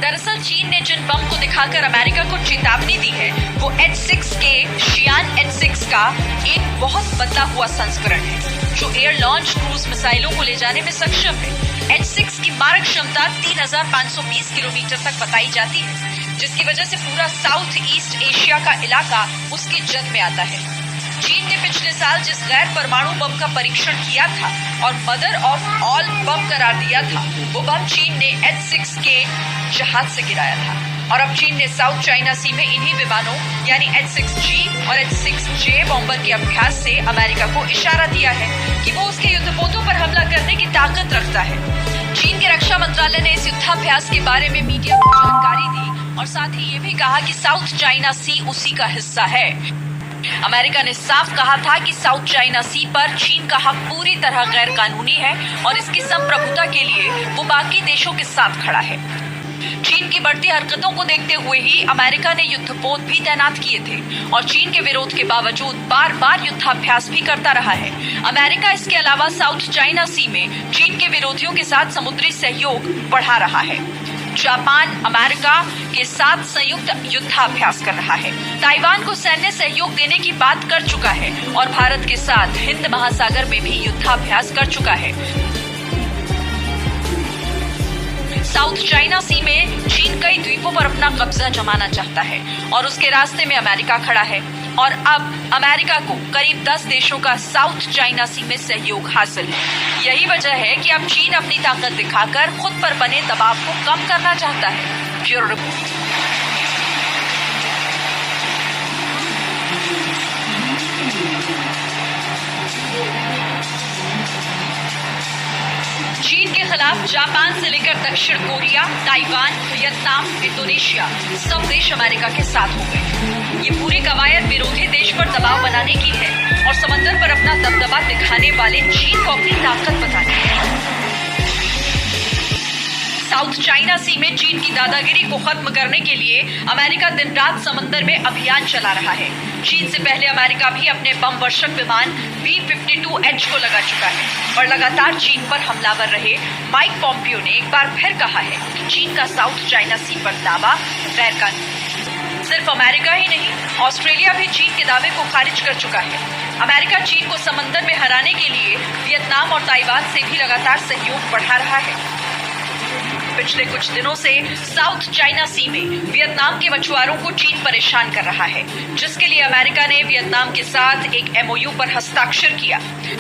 दरअसल चीन ने जिन बम को दिखाकर अमेरिका को चेतावनी दी है वो H-6 के शियान H-6 का एक बहुत बदला हुआ संस्करण है जो एयर लॉन्च क्रूज मिसाइलों को ले जाने में सक्षम है। H-6 की मारक क्षमता 3,520 किलोमीटर तक बताई जाती है, जिसकी वजह से पूरा साउथ ईस्ट एशिया का इलाका उसके जद में आता है। चीन ने पिछले साल जिस गैर परमाणु बम का परीक्षण किया था और मदर ऑफ ऑल बम करार दिया था, वो बम चीन ने H-6 के जहाज से गिराया था। और अब चीन ने साउथ चाइना सी में इन्हीं विमानों यानी H-6G और H-6J बॉम्बर के अभ्यास से अमेरिका को इशारा दिया है कि वो उसके युद्धपोतों पर हमला करने की ताकत रखता है। चीन के रक्षा मंत्रालय ने इस युद्धाभ्यास के बारे में मीडिया को जानकारी दी और साथ ही ये भी कहा कि साउथ चाइना सी उसी का हिस्सा है। अमेरिका ने साफ कहा था कि साउथ चाइना सी पर चीन का हक पूरी तरह गैर कानूनी है और इसकी संप्रभुता के लिए वो बाकी देशों के साथ खड़ा है। चीन की बढ़ती हरकतों को देखते हुए ही अमेरिका ने युद्धपोत भी तैनात किए थे और चीन के विरोध के बावजूद बार बार युद्धाभ्यास भी करता रहा है। अमेरिका इसके अलावा साउथ चाइना सी में चीन के विरोधियों के साथ समुद्री सहयोग बढ़ा रहा है। जापान अमेरिका के साथ संयुक्त युद्धाभ्यास कर रहा है, ताइवान को सैन्य सहयोग देने की बात कर चुका है और भारत के साथ हिंद महासागर में भी युद्धाभ्यास कर चुका है। साउथ चाइना सी में चीन कई द्वीपों पर अपना कब्जा जमाना चाहता है और उसके रास्ते में अमेरिका खड़ा है और अब अमेरिका को करीब 10 देशों का साउथ चाइना सी में सहयोग हासिल है। यही वजह है कि अब चीन अपनी ताकत दिखाकर खुद पर बने दबाव को कम करना चाहता है। Bureau report. चीन के खिलाफ जापान से लेकर दक्षिण कोरिया, ताइवान, वियतनाम, इंडोनेशिया सब देश अमेरिका के साथ हो गए। ये पूरी कवायद विरोधी देश पर दबाव बनाने की है और समंदर पर अपना दबदबा दिखाने वाले चीन को अपनी ताकत बतानी है। साउथ चाइना सी में चीन की दादागिरी को खत्म करने के लिए अमेरिका दिन रात समंदर में अभियान चला रहा है। चीन से पहले अमेरिका भी अपने बम वर्षक विमान B-52H को लगा चुका है और लगातार चीन पर हमलावर रहे माइक पॉम्पियो ने एक बार फिर कहा है कि चीन का साउथ चाइना सी पर दावा गैर कानूनी। सिर्फ अमेरिका ही नहीं, ऑस्ट्रेलिया भी चीन के दावे को खारिज कर चुका है। अमेरिका चीन को समंदर में हराने के लिए वियतनाम और ताइवान से भी लगातार सहयोग बढ़ा रहा है। पिछले कुछ दिनों से साउथ चाइना सी में वियतनाम के मछुआरों को चीन परेशान कर रहा है, जिसके लिए अमेरिका ने वियतनाम के साथ एक MOU पर हस्ताक्षर किया।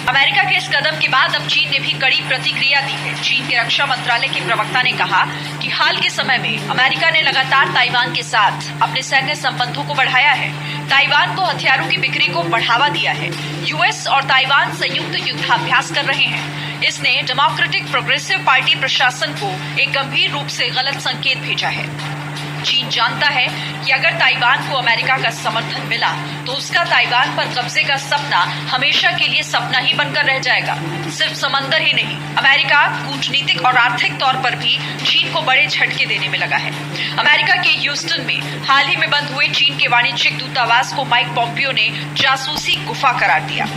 अमेरिका के इस कदम के बाद अब चीन ने भी कड़ी प्रतिक्रिया दी है। चीन के रक्षा मंत्रालय के प्रवक्ता ने कहा कि हाल के समय में अमेरिका ने लगातार ताइवान के साथ अपने सैन्य संबंधों को बढ़ाया है, ताइवान को हथियारों की बिक्री को बढ़ावा दिया है। US और ताइवान संयुक्त युद्धाभ्यास कर रहे हैं। इसने डेमोक्रेटिक प्रोग्रेसिव पार्टी प्रशासन को एक गंभीर रूप से गलत संकेत भेजा है। चीन जानता है कि अगर ताइवान को अमेरिका का समर्थन मिला तो उसका ताइवान पर कब्जे का सपना हमेशा के लिए सपना ही बनकर रह जाएगा। सिर्फ समंदर ही नहीं, अमेरिका कूटनीतिक और आर्थिक तौर पर भी चीन को बड़े झटके देने में लगा है। अमेरिका के ह्यूस्टन में हाल ही में बंद हुए चीन के वाणिज्यिक दूतावास को माइक पॉम्पियो ने जासूसी गुफा करार दिया।